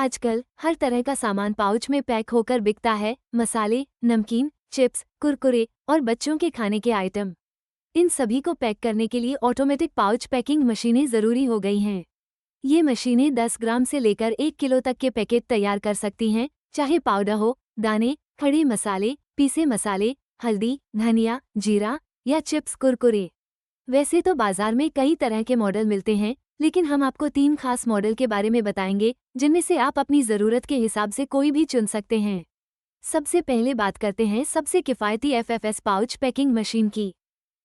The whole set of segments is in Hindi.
आजकल हर तरह का सामान पाउच में पैक होकर बिकता है। मसाले, नमकीन, चिप्स, कुरकुरे और बच्चों के खाने के आइटम। इन सभी को पैक करने के लिए ऑटोमेटिक पाउच पैकिंग मशीनें ज़रूरी हो गई हैं। ये मशीनें 10 ग्राम से लेकर 1 किलो तक के पैकेट तैयार कर सकती हैं, चाहे पाउडर हो, दाने, खड़े मसाले, पीसे मसाले, हल्दी, धनिया, जीरा या चिप्स, कुरकुरे। वैसे तो बाजार में कई तरह के मॉडल मिलते हैं, लेकिन हम आपको 3 खास मॉडल के बारे में बताएंगे, जिनमें से आप अपनी ज़रूरत के हिसाब से कोई भी चुन सकते हैं। सबसे पहले बात करते हैं सबसे किफ़ायती एफएफएस पाउच पैकिंग मशीन की।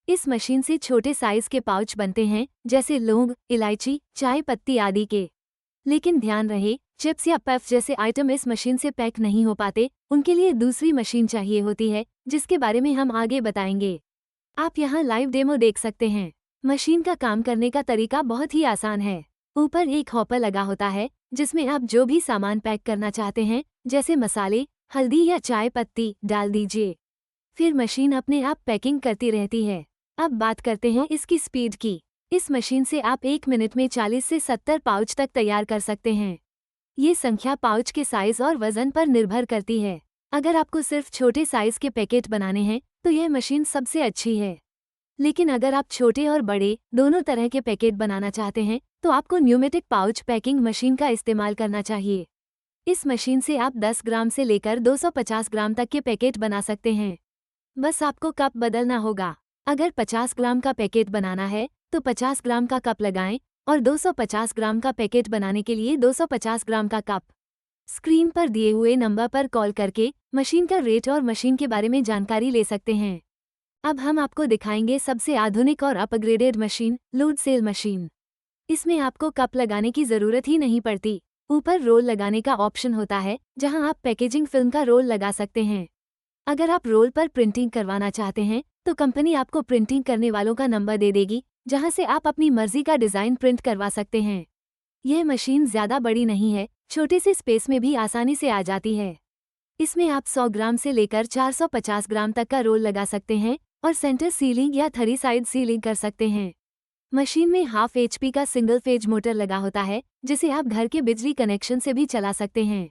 इस मशीन से छोटे साइज के पाउच बनते हैं, जैसे लौंग, इलायची, चाय पत्ती आदि के। लेकिन ध्यान रहे, चिप्स या पफ जैसे आइटम इस मशीन से पैक नहीं हो पाते, उनके लिए दूसरी मशीन चाहिए होती है, जिसके बारे में हम आगे बताएंगे। आप यहाँ लाइव डेमो देख सकते हैं। मशीन का काम करने का तरीका बहुत ही आसान है। ऊपर एक हॉपर लगा होता है, जिसमें आप जो भी सामान पैक करना चाहते हैं, जैसे मसाले, हल्दी या चाय पत्ती, डाल दीजिए। फिर मशीन अपने आप पैकिंग करती रहती है। अब बात करते हैं इसकी स्पीड की। इस मशीन से आप 1 मिनट में 40 से 70 पाउच तक तैयार कर सकते हैं। ये संख्या पाउच के साइज और वजन पर निर्भर करती है। अगर आपको सिर्फ छोटे साइज के पैकेट बनाने हैं, तो यह मशीन सबसे अच्छी है। लेकिन अगर आप छोटे और बड़े दोनों तरह के पैकेट बनाना चाहते हैं, तो आपको न्यूमेटिक पाउच पैकिंग मशीन का इस्तेमाल करना चाहिए। इस मशीन से आप 10 ग्राम से लेकर 250 ग्राम तक के पैकेट बना सकते हैं। बस आपको कप बदलना होगा। अगर 50 ग्राम का पैकेट बनाना है, तो 50 ग्राम का कप लगाएं और 250 ग्राम का पैकेट बनाने के लिए 250 ग्राम का कप। स्क्रीन पर दिए हुए नंबर पर कॉल करके मशीन का रेट और मशीन के बारे में जानकारी ले सकते हैं। अब हम आपको दिखाएंगे सबसे आधुनिक और upgraded machine, load cell machine. इसमें आपको कप लगाने की ज़रूरत ही नहीं पड़ती। ऊपर रोल लगाने का ऑप्शन होता है, जहां आप पैकेजिंग फिल्म का रोल लगा सकते हैं। अगर आप रोल पर प्रिंटिंग करवाना चाहते हैं, तो कंपनी आपको प्रिंटिंग करने वालों का नंबर दे देगी, जहां से आप अपनी मर्जी का डिज़ाइन प्रिंट करवा सकते हैं। यह मशीन ज़्यादा बड़ी नहीं है, छोटे से स्पेस में भी आसानी से आ जाती है। इसमें आप 100 ग्राम से लेकर 450 ग्राम तक का रोल लगा सकते हैं और सेंटर सीलिंग या 3 साइड सीलिंग कर सकते हैं। मशीन में 1/2 HP का सिंगल फेज मोटर लगा होता है, जिसे आप घर के बिजली कनेक्शन से भी चला सकते हैं।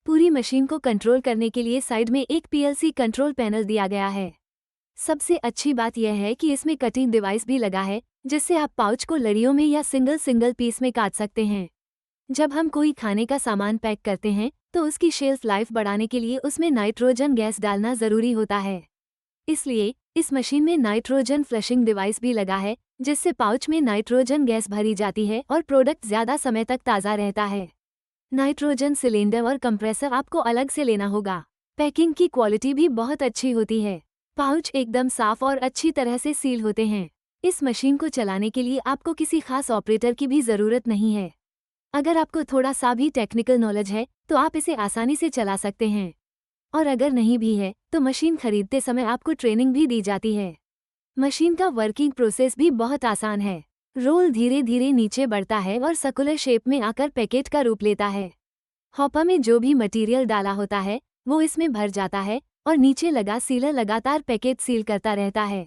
पूरी मशीन को कंट्रोल करने के लिए साइड में एक PLC कंट्रोल पैनल दिया गया है। सबसे अच्छी बात यह है कि इसमें कटिंग डिवाइस भी लगा है, जिससे आप पाउच को लड़ियों में या सिंगल पीस में काट सकते हैं। जब हम कोई खाने का सामान पैक करते हैं, तो उसकी शेल्फ लाइफ बढ़ाने के लिए उसमें नाइट्रोजन गैस डालना ज़रूरी होता है। इसलिए इस मशीन में नाइट्रोजन फ्लशिंग डिवाइस भी लगा है, जिससे पाउच में नाइट्रोजन गैस भरी जाती है और प्रोडक्ट ज़्यादा समय तक ताज़ा रहता है। नाइट्रोजन सिलेंडर और कंप्रेसर आपको अलग से लेना होगा। पैकिंग की क्वालिटी भी बहुत अच्छी होती है। पाउच एकदम साफ और अच्छी तरह से सील होते हैं। इस मशीन को चलाने के लिए आपको किसी खास ऑपरेटर की भी ज़रूरत नहीं है। अगर आपको थोड़ा सा भी टेक्निकल नॉलेज है, तो आप इसे आसानी से चला सकते हैं। और अगर नहीं भी है, तो मशीन खरीदते समय आपको ट्रेनिंग भी दी जाती है। मशीन का वर्किंग प्रोसेस भी बहुत आसान है। रोल धीरे धीरे नीचे बढ़ता है और सर्कुलर शेप में आकर पैकेट का रूप लेता है। हॉपर में जो भी मटेरियल डाला होता है, वो इसमें भर जाता है और नीचे लगा सीलर लगातार पैकेट सील करता रहता है।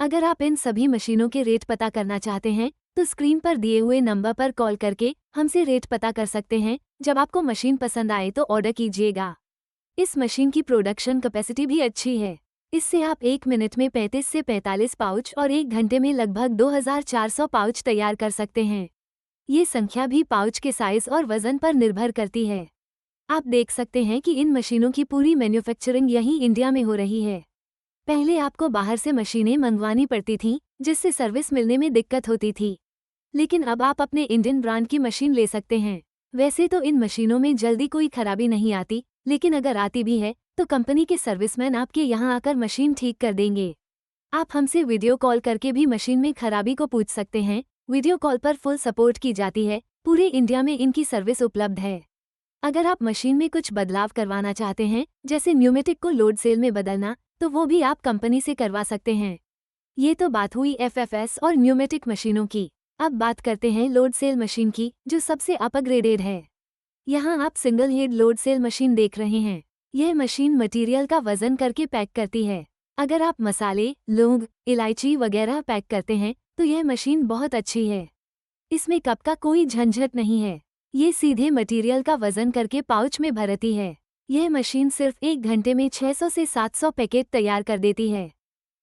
अगर आप इन सभी मशीनों के रेट पता करना चाहते हैं, तो स्क्रीन पर दिए हुए नंबर पर कॉल करके हमसे रेट पता कर सकते हैं। जब आपको मशीन पसंद आए तो ऑर्डर कीजिएगा। इस मशीन की प्रोडक्शन कैपेसिटी भी अच्छी है। इससे आप 1 मिनट में 35 से 45 पाउच और 1 घंटे में लगभग 2400 पाउच तैयार कर सकते हैं। ये संख्या भी पाउच के साइज और वजन पर निर्भर करती है। आप देख सकते हैं कि इन मशीनों की पूरी मैन्युफैक्चरिंग यहीं इंडिया में हो रही है। पहले आपको बाहर से मशीनें मंगवानी पड़ती थीं, जिससे सर्विस मिलने में दिक्कत होती थी। लेकिन अब आप अपने इंडियन ब्रांड की मशीन ले सकते हैं। वैसे तो इन मशीनों में जल्दी कोई खराबी नहीं आती, लेकिन अगर आती भी है, तो कंपनी के सर्विसमैन आपके यहाँ आकर मशीन ठीक कर देंगे। आप हमसे वीडियो कॉल करके भी मशीन में खराबी को पूछ सकते हैं। वीडियो कॉल पर फुल सपोर्ट की जाती है। पूरे इंडिया में इनकी सर्विस उपलब्ध है। अगर आप मशीन में कुछ बदलाव करवाना चाहते हैं, जैसे न्यूमेटिक को लोड सेल में बदलना, तो वो भी आप कंपनी से करवा सकते हैं। ये तो बात हुई एफएफएस और न्यूमेटिक मशीनों की। अब बात करते हैं लोड सेल मशीन की, जो सबसे अपग्रेडेड है। यहाँ आप single head load cell machine देख रहे हैं। यह मशीन मटेरियल का वजन करके पैक करती है। अगर आप मसाले, लौंग, इलायची वगैरह पैक करते हैं, तो यह मशीन बहुत अच्छी है। इसमें कप का कोई झंझट नहीं है। ये सीधे मटेरियल का वजन करके पाउच में भरती है। यह मशीन सिर्फ 1 घंटे में 600 से 700 पैकेट तैयार कर देती है।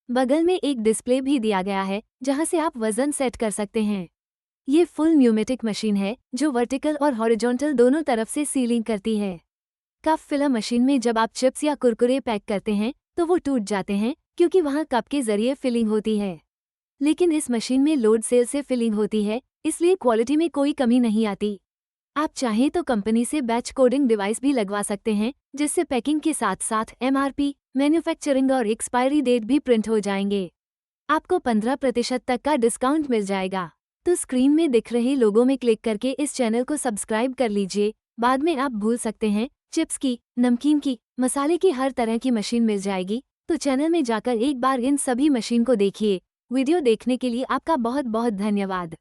बगल में एक डिस्प्ले भी दिया गया है जहां से आप वजन सेट कर सकते हैं। ये फुल न्यूमेटिक मशीन है जो वर्टिकल और हॉरिजॉन्टल दोनों तरफ से सीलिंग करती है। कप फिलर मशीन में जब आप चिप्स या कुरकुरे पैक करते हैं तो वो टूट जाते हैं क्योंकि वहां कप के जरिए फिलिंग होती है। लेकिन इस मशीन में लोड सेल से फिलिंग होती है, इसलिए क्वालिटी में कोई कमी नहीं आती। आप चाहें तो कंपनी से बैच कोडिंग डिवाइस भी लगवा सकते हैं, जिससे पैकिंग के साथ साथ MRP, मैन्युफैक्चरिंग और एक्सपायरी डेट भी प्रिंट हो जाएंगे। आपको 15% तक का डिस्काउंट मिल जाएगा। तो स्क्रीन में दिख रहे लोगों में क्लिक करके इस चैनल को सब्सक्राइब कर लीजिए। बाद में आप भूल सकते हैं, चिप्स की, नमकीन की, मसाले की हर तरह की मशीन मिल जाएगी। तो चैनल में जाकर एक बार इन सभी मशीन को देखिए। वीडियो देखने के लिए आपका बहुत बहुत धन्यवाद।